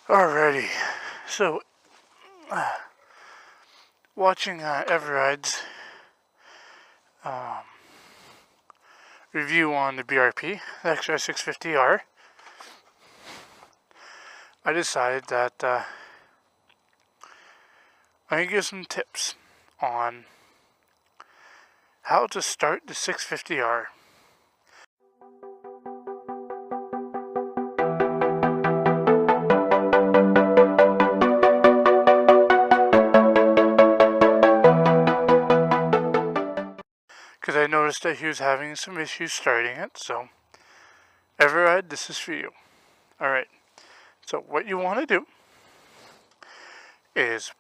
Alrighty, so watching everides review on the BRP, the XR650R, I decided that I'm going to give some tips on how to start the 650R. Because I noticed that he was having some issues starting it, so everide, this is for you. Alright, so what you want to do is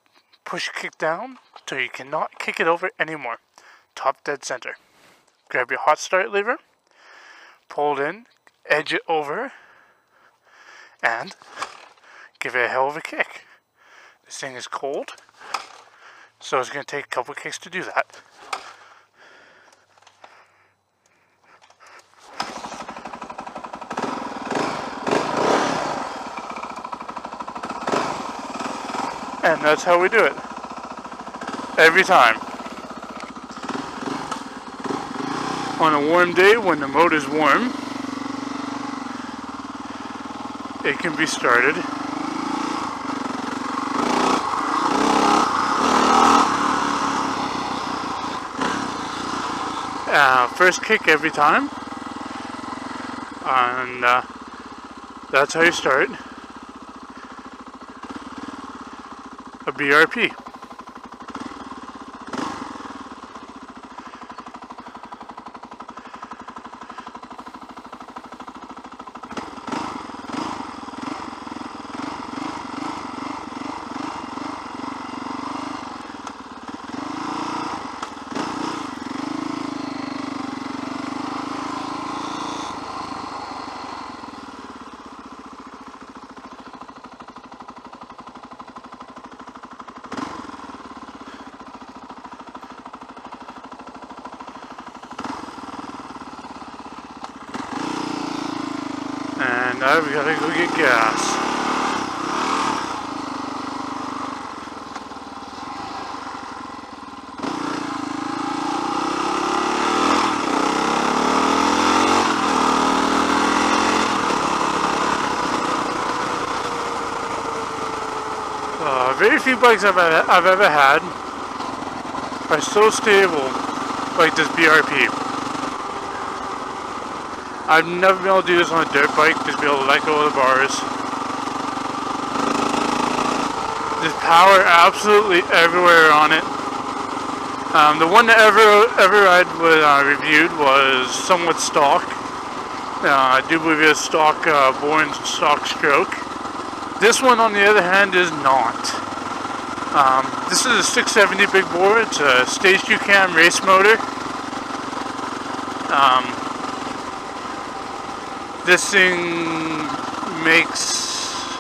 push kick down till you cannot kick it over anymore. Top dead center. Grab your hot start lever, pull it in, edge it over, and give it a hell of a kick. This thing is cold, so it's going to take a couple kicks to do that. And that's how we do it. Every time. On a warm day when the motor's warm, it can be started. First kick every time. And that's how you start a BRP. And now we gotta go get gas. Very few bikes I've ever had are so stable like this BRP. I've never been able to do this on a dirt bike, just be able to let go of the bars. There's power absolutely everywhere on it. The one that everide was reviewed was somewhat stock. I do believe it's stock bore and stock stroke. This one, on the other hand, is not. This is a 670 big bore. It's a stage 2 cam race motor. This thing makes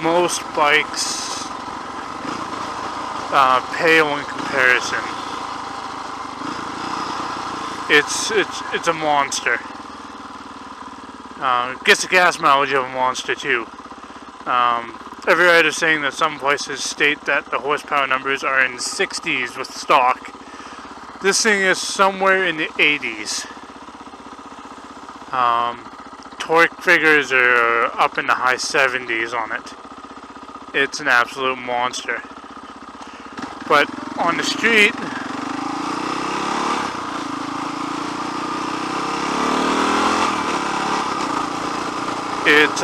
most bikes pale in comparison. It's a monster. Gets the gas mileage of a monster too. Everide is saying that some places state that the horsepower numbers are in the 60s with stock. This thing is somewhere in the 80s. Torque figures are up in the high 70s on it. It's an absolute monster. But on the street, it's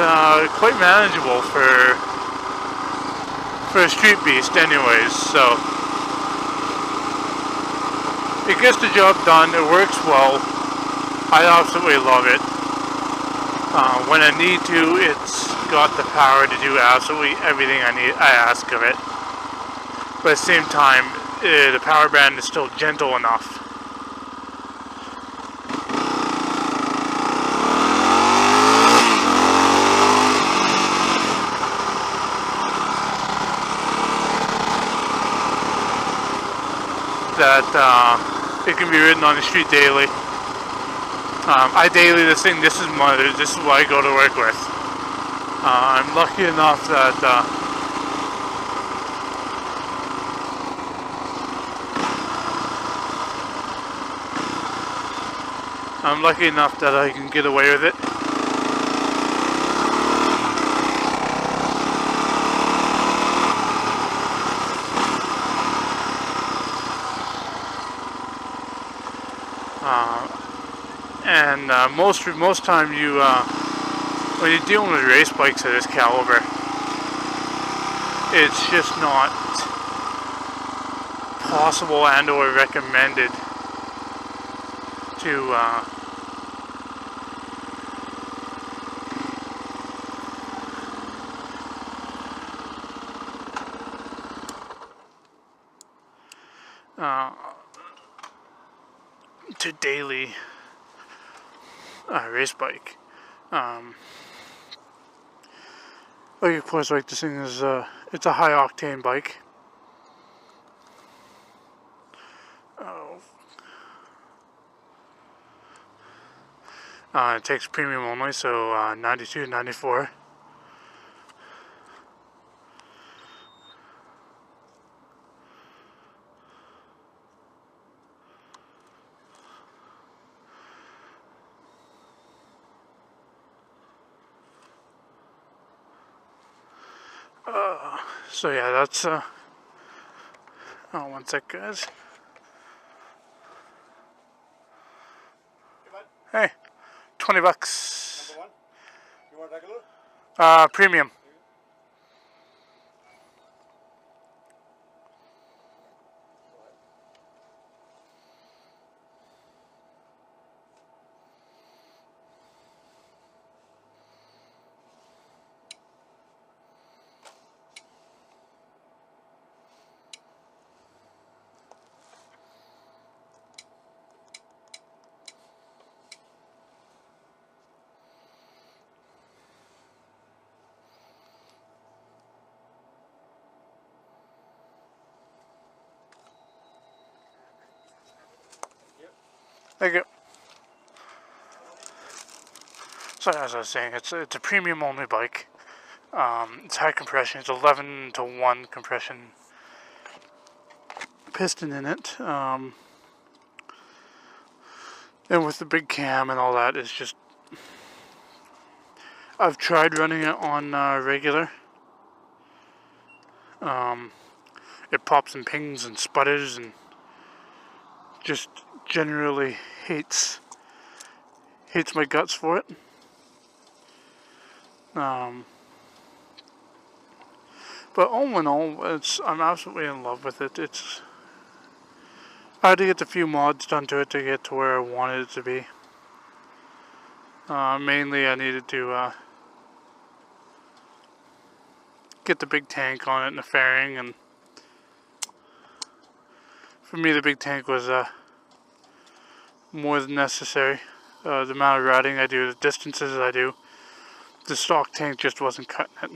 quite manageable for a street beast anyways, so it gets the job done. It works well. I absolutely love it. When I need to, it's got the power to do absolutely everything I ask of it. But at the same time, the power band is still gentle enough. That it can be ridden on the street daily. I daily this thing. This is what I go to work with. I'm lucky enough that I can get away with it. And most time you when you're dealing with race bikes of this caliber, it's just not possible and or recommended to daily race bike. Like, of course, like, this thing is it's a high octane bike. It takes premium only, so 92, 94. So yeah, that's oh, one sec, guys. Hey, $20. Number one. You want regular? Premium. Thank you. So as I was saying, it's a premium only bike. It's high compression. It's 11-to-1 compression piston in it. And with the big cam and all that, it's just... I've tried running it on regular. It pops and pings and sputters and just generally hates my guts for it. But all in all, I'm absolutely in love with it. I had to get a few mods done to it to get to where I wanted it to be. Mainly I needed to get the big tank on it and the fairing, and for me the big tank was more than necessary. The amount of riding I do, the distances I do, the stock tank just wasn't cutting it.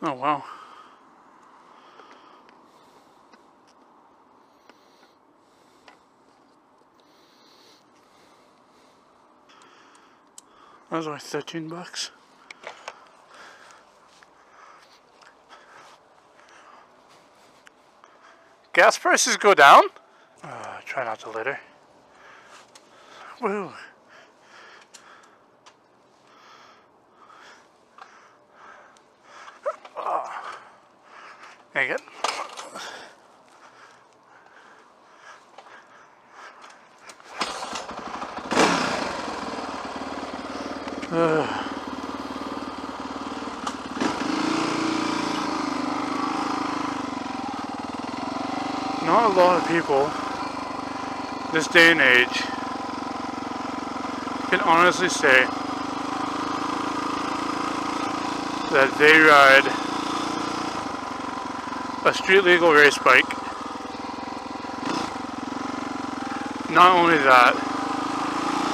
Oh wow. That was only $13. Gas prices go down? Try not to litter. Woo! There you go. Not a lot of people this day and age can honestly say that they ride a street legal race bike. Not only that,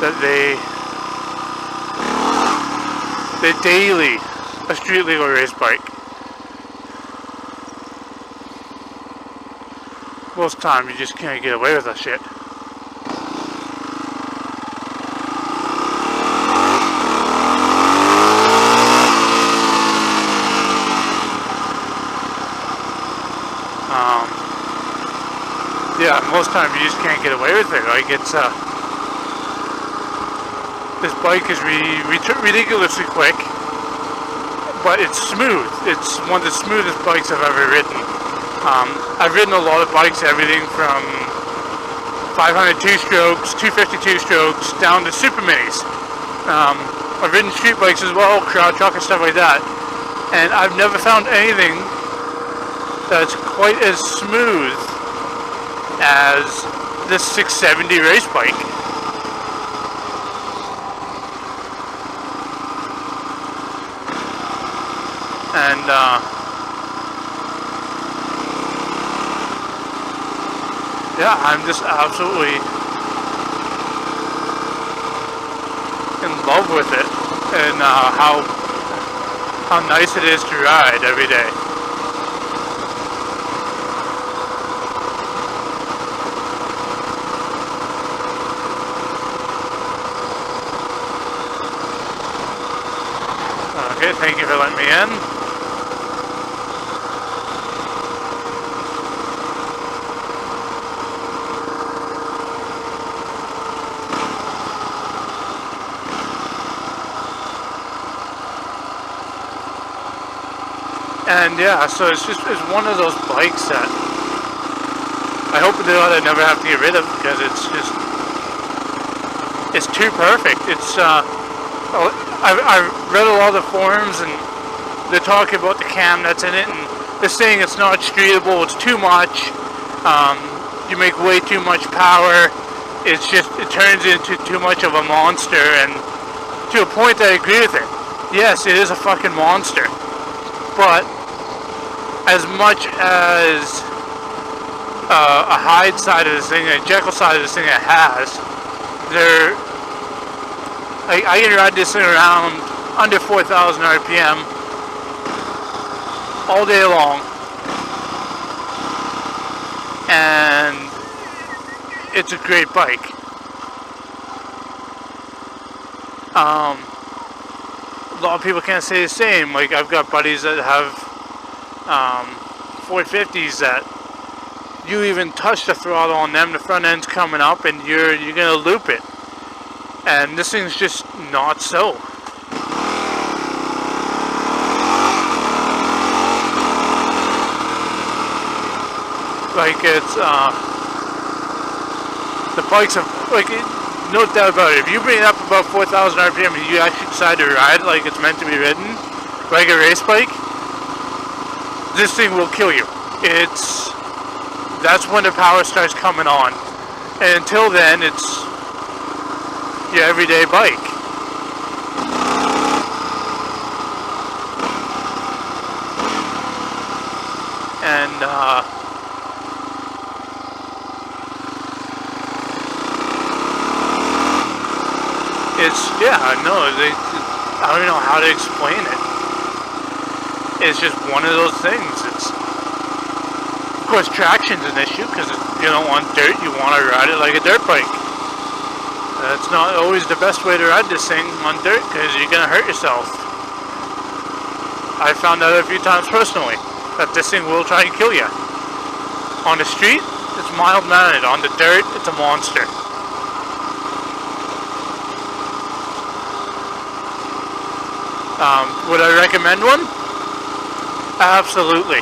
that they daily a street legal race bike. Most time you just can't get away with that shit. Yeah, most time you just can't get away with it. Like it's this bike is ridiculously quick, but it's smooth. It's one of the smoothest bikes I've ever ridden. I've ridden a lot of bikes, everything from 500 two-strokes, 250 two-strokes, down to super minis. I've ridden street bikes as well, crowd truck and stuff like that, and I've never found anything that's quite as smooth as this 670 race bike. And yeah, I'm just absolutely in love with it, and how nice it is to ride every day. Okay, thank you for letting me in. And yeah, so it's one of those bikes that I hope that I never have to get rid of, because it's too perfect. It's I've read a lot of the forums, and they're talking about the cam that's in it, and they're saying it's not streetable, it's too much, you make way too much power, it turns into too much of a monster, and to a point I agree with it. Yes, it is a fucking monster, but as much as a hide side of this thing, a Jekyll side of this thing it has, I can ride this thing around under 4,000 RPM all day long, and it's a great bike. A lot of people can't say the same. Like, I've got buddies that have 450s that you even touch the throttle on them, the front end's coming up, and you're gonna loop it. And this thing's just not so. Like, it's the bikes have, like, no doubt about it. If you bring it up above 4,000 RPM and you actually decide to ride like it's meant to be ridden, like a race bike, this thing will kill you. That's when the power starts coming on. And until then, it's your everyday bike. And I don't know how to explain it. It's just one of those things. Of course, traction's an issue, because you don't want dirt, you want to ride it like a dirt bike. It's not always the best way to ride this thing on dirt, because you're going to hurt yourself. I found out a few times personally that this thing will try and kill you. On the street, it's mild-mannered. On the dirt, it's a monster. Would I recommend one? Absolutely.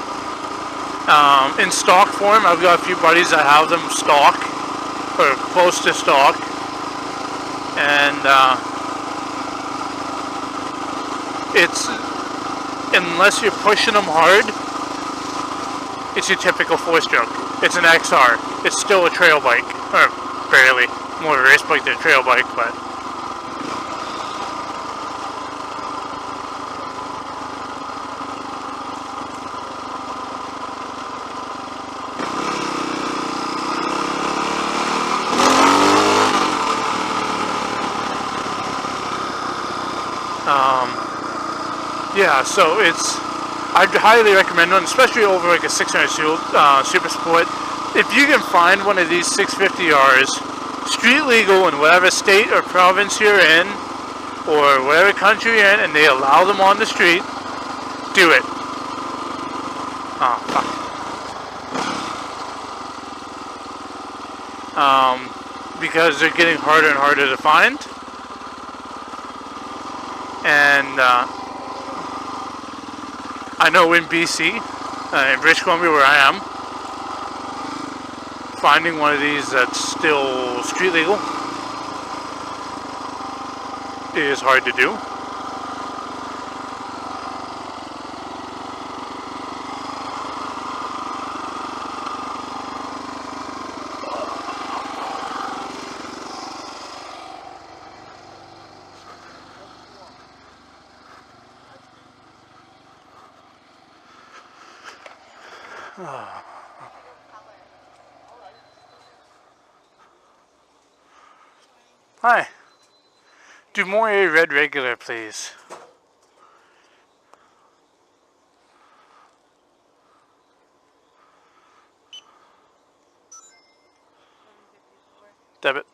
In stock form, I've got a few buddies that have them stock, or close to stock, and it's, unless you're pushing them hard, it's your typical 4-stroke. It's an XR. It's still a trail bike, or barely, more of a race bike than a trail bike, but yeah, So I'd highly recommend one, especially over like a 600 Super Sport. If you can find one of these 650Rs, street legal in whatever state or province you're in, or whatever country you're in, and they allow them on the street, do it. Oh, fuck. Because they're getting harder and harder to find. And I know in BC, in British Columbia where I am, finding one of these that's still street legal is hard to do. Hi. Do more red regular, please. Debit.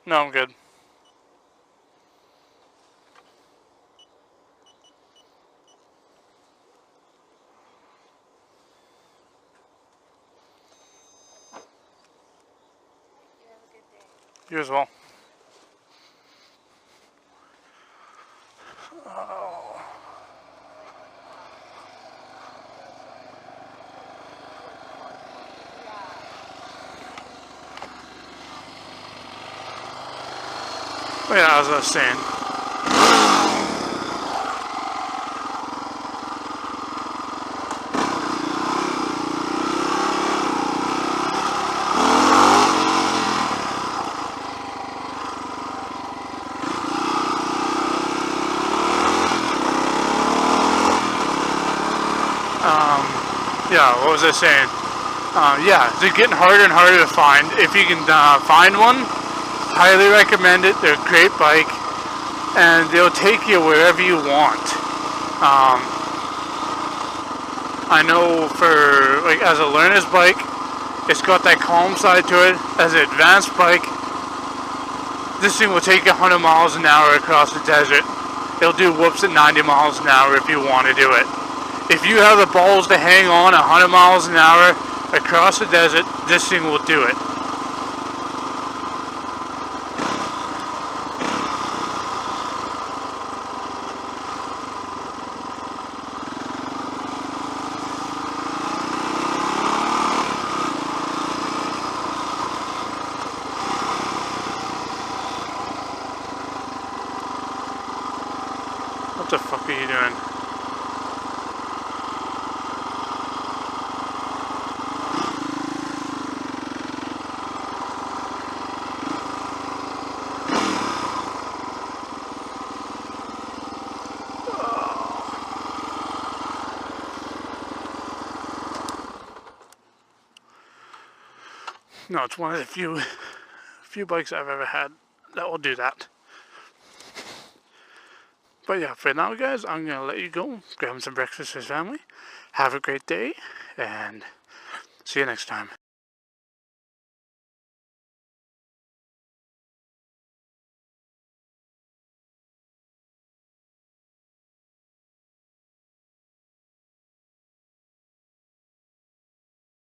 No, I'm good. You as well. Oh. Yeah, as I was saying. Yeah, what was I saying? Yeah, they're getting harder and harder to find. If you can find one, highly recommend it. They're a great bike, and they'll take you wherever you want. I know for like as a learner's bike, it's got that calm side to it. As an advanced bike, this thing will take you 100 miles an hour across the desert. It'll do whoops at 90 miles an hour if you want to do it. If you have the balls to hang on 100 miles an hour across the desert, this thing will do it. What the fuck are you doing? No, it's one of the few bikes I've ever had that will do that. But yeah, for now, guys, I'm gonna let you go. Grab some breakfast with family. Have a great day, and see you next time.